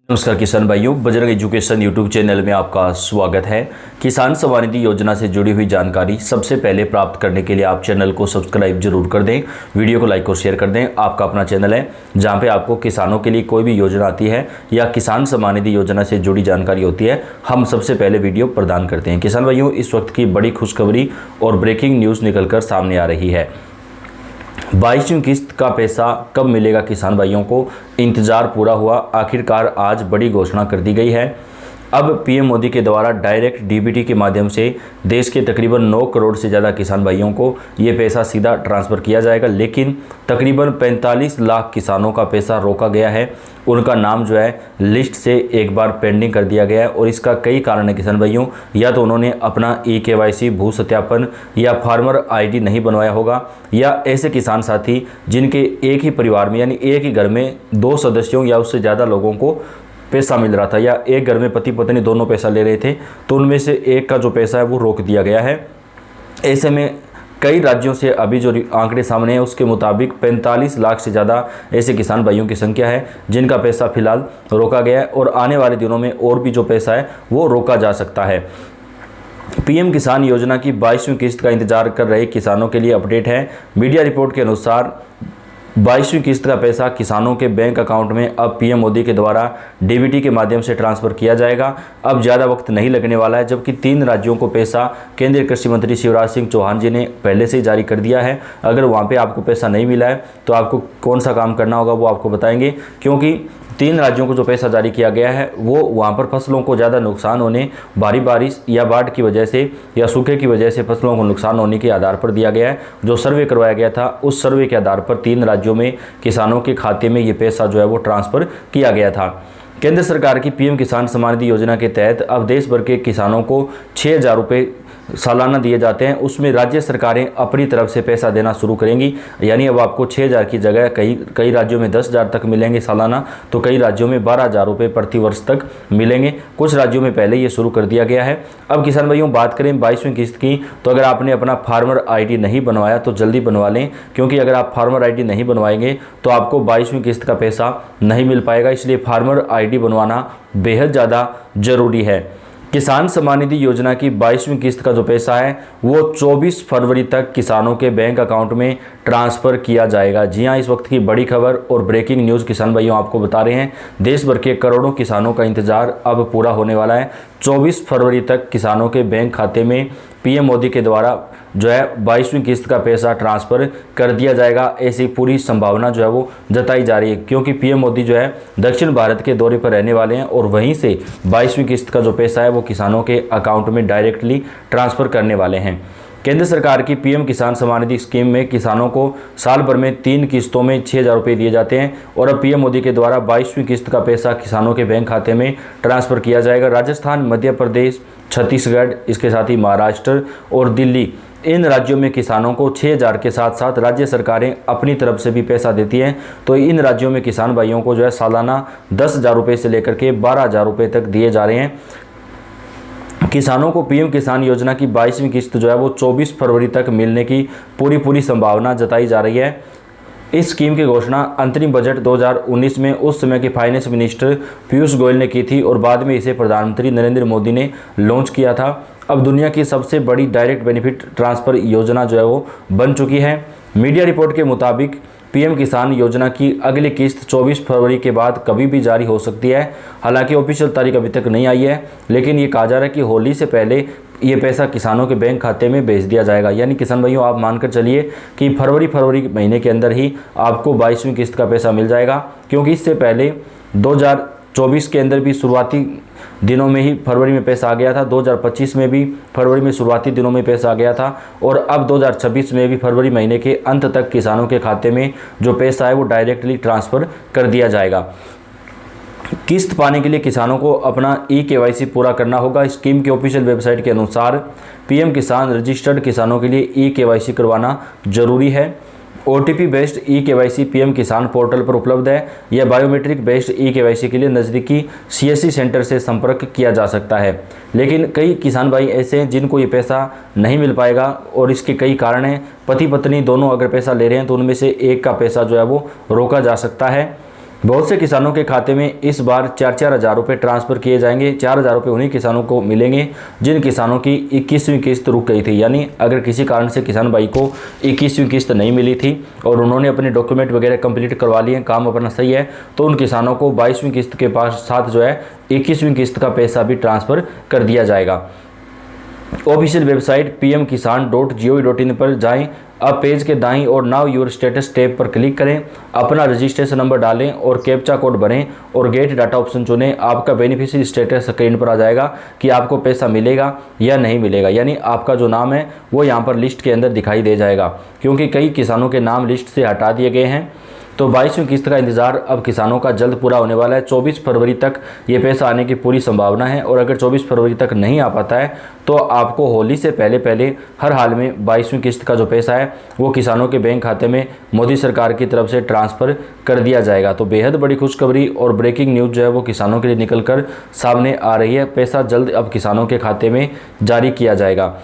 नमस्कार किसान भाइयों, बजरंग एजुकेशन यूट्यूब चैनल में आपका स्वागत है। किसान सम्मान निधि योजना से जुड़ी हुई जानकारी सबसे पहले प्राप्त करने के लिए आप चैनल को सब्सक्राइब जरूर कर दें, वीडियो को लाइक और शेयर कर दें। आपका अपना चैनल है जहां पे आपको किसानों के लिए कोई भी योजना आती है या किसान सम्मान निधि योजना से जुड़ी जानकारी होती है, हम सबसे पहले वीडियो प्रदान करते हैं। किसान भाइयों, इस वक्त की बड़ी खुशखबरी और ब्रेकिंग न्यूज़ निकल कर सामने आ रही है। 22वीं किस्त का पैसा कब मिलेगा किसान भाइयों को इंतज़ार पूरा हुआ, आखिरकार आज बड़ी घोषणा कर दी गई है। अब पीएम मोदी के द्वारा डायरेक्ट डीबीटी के माध्यम से देश के तकरीबन 9 करोड़ से ज़्यादा किसान भाइयों को ये पैसा सीधा ट्रांसफ़र किया जाएगा, लेकिन तकरीबन 45 लाख किसानों का पैसा रोका गया है। उनका नाम जो है लिस्ट से एक बार पेंडिंग कर दिया गया है और इसका कई कारण है किसान भाइयों। या तो उन्होंने अपना KYC भू सत्यापन या फार्मर ID नहीं बनवाया होगा, या ऐसे किसान साथी जिनके एक ही परिवार में यानी एक ही घर में 2 सदस्यों या उससे ज़्यादा लोगों को पैसा मिल रहा था, या एक घर में पति पत्नी दोनों पैसा ले रहे थे, तो उनमें से एक का जो पैसा है वो रोक दिया गया है। ऐसे में कई राज्यों से अभी जो आंकड़े सामने हैं उसके मुताबिक 45 लाख से ज़्यादा ऐसे किसान भाइयों की संख्या है जिनका पैसा फिलहाल रोका गया है और आने वाले दिनों में और भी जो पैसा है वो रोका जा सकता है। पीएम किसान योजना की 22वीं किस्त का इंतजार कर रहे किसानों के लिए अपडेट है। मीडिया रिपोर्ट के अनुसार 22वीं किस्त का पैसा किसानों के बैंक अकाउंट में अब पीएम मोदी के द्वारा डीबीटी के माध्यम से ट्रांसफ़र किया जाएगा। अब ज़्यादा वक्त नहीं लगने वाला है, जबकि 3 राज्यों को पैसा केंद्रीय कृषि मंत्री शिवराज सिंह चौहान जी ने पहले से ही जारी कर दिया है। अगर वहाँ पे आपको पैसा नहीं मिला है तो आपको कौन सा काम करना होगा वो आपको बताएंगे, क्योंकि 3 राज्यों को जो पैसा जारी किया गया है वो वहाँ पर फसलों को ज़्यादा नुकसान होने, भारी बारिश या बाढ़ की वजह से या सूखे की वजह से फसलों को नुकसान होने के आधार पर दिया गया है। जो सर्वे करवाया गया था उस सर्वे के आधार पर 3 राज्यों में किसानों के खाते में ये पैसा जो है वो ट्रांसफ़र किया गया था। केंद्र सरकार की पीएम किसान सम्मान निधि योजना के तहत अब देश भर के किसानों को 6,000 रुपये सालाना दिए जाते हैं। उसमें राज्य सरकारें अपनी तरफ से पैसा देना शुरू करेंगी, यानी अब आपको 6,000 की जगह कई राज्यों में 10,000 तक मिलेंगे सालाना, तो कई राज्यों में 12,000 रुपये प्रति वर्ष तक मिलेंगे। कुछ राज्यों में पहले ये शुरू कर दिया गया है। अब किसान भाइयों बात करें 22वीं किस्त की, तो अगर आपने अपना फार्मर ID नहीं बनवाया तो जल्दी बनवा लें, क्योंकि अगर आप फार्मर ID नहीं बनवाएंगे तो आपको 22वीं किस्त का पैसा नहीं मिल पाएगा। इसलिए फार्मर ID बनवाना बेहद ज़्यादा ज़रूरी है। किसान सम्मान निधि योजना की 22वीं किस्त का जो पैसा है वो 24 फरवरी तक किसानों के बैंक अकाउंट में ट्रांसफ़र किया जाएगा। जी हाँ, इस वक्त की बड़ी खबर और ब्रेकिंग न्यूज़ किसान भाइयों आपको बता रहे हैं। देश भर के करोड़ों किसानों का इंतज़ार अब पूरा होने वाला है। 24 फरवरी तक किसानों के बैंक खाते में पीएम मोदी के द्वारा जो है 22वीं किस्त का पैसा ट्रांसफ़र कर दिया जाएगा। ऐसी पूरी संभावना जो है वो जताई जा रही है, क्योंकि पीएम मोदी जो है दक्षिण भारत के दौरे पर रहने वाले हैं और वहीं से 22वीं किस्त का जो पैसा है वो किसानों के अकाउंट में डायरेक्टली ट्रांसफ़र करने वाले हैं। केंद्र सरकार की पीएम किसान सम्मान निधि स्कीम में किसानों को साल भर में 3 किस्तों में 6,000 रुपये दिए जाते हैं और अब पीएम मोदी के द्वारा 22वीं किस्त का पैसा किसानों के बैंक खाते में ट्रांसफ़र किया जाएगा। राजस्थान, मध्य प्रदेश, छत्तीसगढ़, इसके साथ ही महाराष्ट्र और दिल्ली, इन राज्यों में किसानों को 6,000 के साथ साथ राज्य सरकारें अपनी तरफ से भी पैसा देती हैं। तो इन राज्यों में किसान भाइयों को जो है सालाना 10,000 रुपये से लेकर के 12,000 रुपये तक दिए जा रहे हैं। किसानों को पीएम किसान योजना की 22वीं किस्त जो है वो 24 फरवरी तक मिलने की पूरी संभावना जताई जा रही है। इस स्कीम की घोषणा अंतरिम बजट 2019 में उस समय के फाइनेंस मिनिस्टर पीयूष गोयल ने की थी और बाद में इसे प्रधानमंत्री नरेंद्र मोदी ने लॉन्च किया था। अब दुनिया की सबसे बड़ी डायरेक्ट बेनिफिट ट्रांसफ़र योजना जो है वो बन चुकी है। मीडिया रिपोर्ट के मुताबिक पीएम किसान योजना की अगली किस्त 24 फरवरी के बाद कभी भी जारी हो सकती है। हालांकि ऑफिशियल तारीख अभी तक नहीं आई है, लेकिन ये कहा जा रहा है कि होली से पहले ये पैसा किसानों के बैंक खाते में भेज दिया जाएगा। यानी किसान भाइयों आप मानकर चलिए कि फरवरी महीने के अंदर ही आपको 22वीं किस्त का पैसा मिल जाएगा, क्योंकि इससे पहले 2024 के अंदर भी शुरुआती दिनों में ही फरवरी में पैसा आ गया था, 2025 में भी फरवरी में शुरुआती दिनों में पैसा आ गया था और अब 2026 में भी फरवरी महीने के अंत तक किसानों के खाते में जो पैसा है वो डायरेक्टली ट्रांसफ़र कर दिया जाएगा। किस्त पाने के लिए किसानों को अपना KYC पूरा करना होगा। स्कीम के ऑफिशियल वेबसाइट के अनुसार पीएम किसान रजिस्टर्ड किसानों के लिए KYC करवाना जरूरी है। OTP बेस्ड KYC पीएम किसान पोर्टल पर उपलब्ध है। यह बायोमेट्रिक बेस्ड KYC के लिए नज़दीकी CSC सेंटर से संपर्क किया जा सकता है। लेकिन कई किसान भाई ऐसे हैं जिनको ये पैसा नहीं मिल पाएगा और इसके कई कारण हैं। पति पत्नी दोनों अगर पैसा ले रहे हैं तो उनमें से एक का पैसा जो है वो रोका जा सकता है। बहुत से किसानों के खाते में इस बार 4-4 हज़ार रुपये ट्रांसफ़र किए जाएंगे। 4 हज़ार रुपये उन्हीं किसानों को मिलेंगे जिन किसानों की 21वीं किस्त रुक गई थी। यानी अगर किसी कारण से किसान भाई को 21वीं किस्त नहीं मिली थी और उन्होंने अपने डॉक्यूमेंट वगैरह कंप्लीट करवा लिए, काम अपना सही है, तो उन किसानों को 22वीं किस्त के साथ जो है 21वीं किस्त का पैसा भी ट्रांसफ़र कर दिया जाएगा। ऑफिशियल वेबसाइट pmkisan.gov.in पर जाएं। अब पेज के दाईं और नाउ योर स्टेटस टैब पर क्लिक करें, अपना रजिस्ट्रेशन नंबर डालें और कैप्चा कोड भरें और गेट डाटा ऑप्शन चुनें। आपका बेनिफिशियरी स्टेटस स्क्रीन पर आ जाएगा कि आपको पैसा मिलेगा या नहीं मिलेगा। यानी आपका जो नाम है वो यहाँ पर लिस्ट के अंदर दिखाई दे जाएगा, क्योंकि कई किसानों के नाम लिस्ट से हटा दिए गए हैं। तो 22वीं किस्त का इंतज़ार अब किसानों का जल्द पूरा होने वाला है। 24 फरवरी तक ये पैसा आने की पूरी संभावना है और अगर 24 फरवरी तक नहीं आ पाता है तो आपको होली से पहले पहले हर हाल में 22वीं किस्त का जो पैसा है वो किसानों के बैंक खाते में मोदी सरकार की तरफ से ट्रांसफ़र कर दिया जाएगा। तो बेहद बड़ी खुशखबरी और ब्रेकिंग न्यूज़ जो है वो किसानों के लिए निकल कर सामने आ रही है। पैसा जल्द अब किसानों के खाते में जारी किया जाएगा।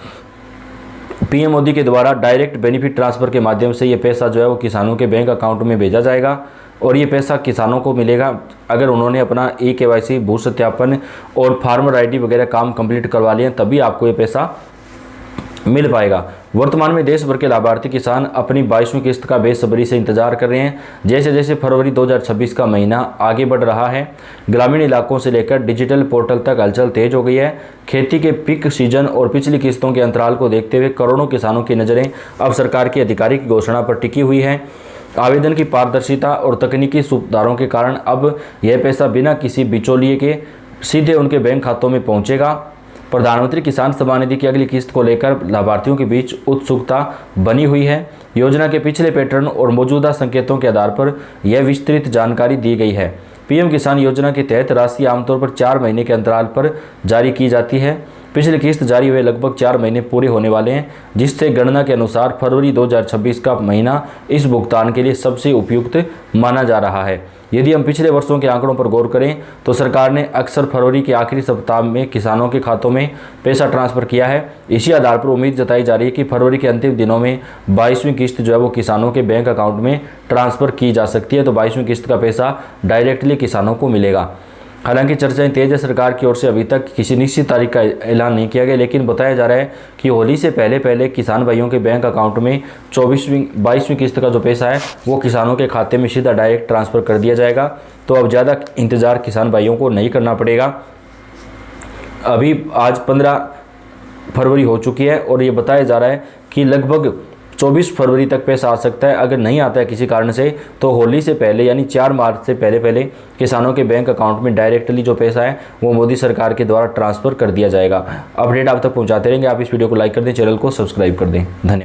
पीएम मोदी के द्वारा डायरेक्ट बेनिफिट ट्रांसफ़र के माध्यम से ये पैसा जो है वो किसानों के बैंक अकाउंट में भेजा जाएगा और ये पैसा किसानों को मिलेगा अगर उन्होंने अपना KYC भू सत्यापन और फार्मर ID वगैरह काम कंप्लीट करवा लिए, तभी आपको ये पैसा मिल पाएगा। वर्तमान में देश भर के लाभार्थी किसान अपनी 22वीं किस्त का बेसब्री से इंतजार कर रहे हैं। जैसे जैसे फरवरी 2026 का महीना आगे बढ़ रहा है, ग्रामीण इलाकों से लेकर डिजिटल पोर्टल तक हलचल तेज हो गई है। खेती के पीक सीजन और पिछली किस्तों के अंतराल को देखते हुए करोड़ों किसानों की नज़रें अब सरकार की आधिकारिक घोषणा पर टिकी हुई है। आवेदन की पारदर्शिता और तकनीकी सुधारों के कारण अब यह पैसा बिना किसी बिचौलिए के सीधे उनके बैंक खातों में पहुँचेगा। प्रधानमंत्री किसान सम्मान निधि की अगली किस्त को लेकर लाभार्थियों के बीच उत्सुकता बनी हुई है। योजना के पिछले पैटर्न और मौजूदा संकेतों के आधार पर यह विस्तृत जानकारी दी गई है। पीएम किसान योजना के तहत राशि आमतौर पर 4 महीने के अंतराल पर जारी की जाती है। पिछली किस्त जारी हुए लगभग 4 महीने पूरे होने वाले हैं, जिससे गणना के अनुसार फरवरी 2026 का महीना इस भुगतान के लिए सबसे उपयुक्त माना जा रहा है। यदि हम पिछले वर्षों के आंकड़ों पर गौर करें तो सरकार ने अक्सर फरवरी के आखिरी सप्ताह में किसानों के खातों में पैसा ट्रांसफ़र किया है। इसी आधार पर उम्मीद जताई जा रही है कि फरवरी के अंतिम दिनों में 22वीं किस्त जो है वो किसानों के बैंक अकाउंट में ट्रांसफ़र की जा सकती है। तो 22वीं किस्त का पैसा डायरेक्टली किसानों को मिलेगा। हालांकि चर्चाएं तेज है। सरकार की ओर से अभी तक किसी निश्चित तारीख का ऐलान नहीं किया गया, लेकिन बताया जा रहा है कि होली से पहले पहले किसान भाइयों के बैंक अकाउंट में 22वीं किस्त का जो पैसा है वो किसानों के खाते में सीधा डायरेक्ट ट्रांसफ़र कर दिया जाएगा। तो अब ज़्यादा इंतज़ार किसान भाइयों को नहीं करना पड़ेगा। अभी आज 15 फरवरी हो चुकी है और ये बताया जा रहा है कि लगभग 24 फरवरी तक पैसा आ सकता है। अगर नहीं आता है किसी कारण से तो होली से पहले यानी 4 मार्च से पहले पहले किसानों के बैंक अकाउंट में डायरेक्टली जो पैसा है वो मोदी सरकार के द्वारा ट्रांसफ़र कर दिया जाएगा। अपडेट आप तक पहुंचाते रहेंगे। आप इस वीडियो को लाइक कर दें, चैनल को सब्सक्राइब कर दें। धन्यवाद।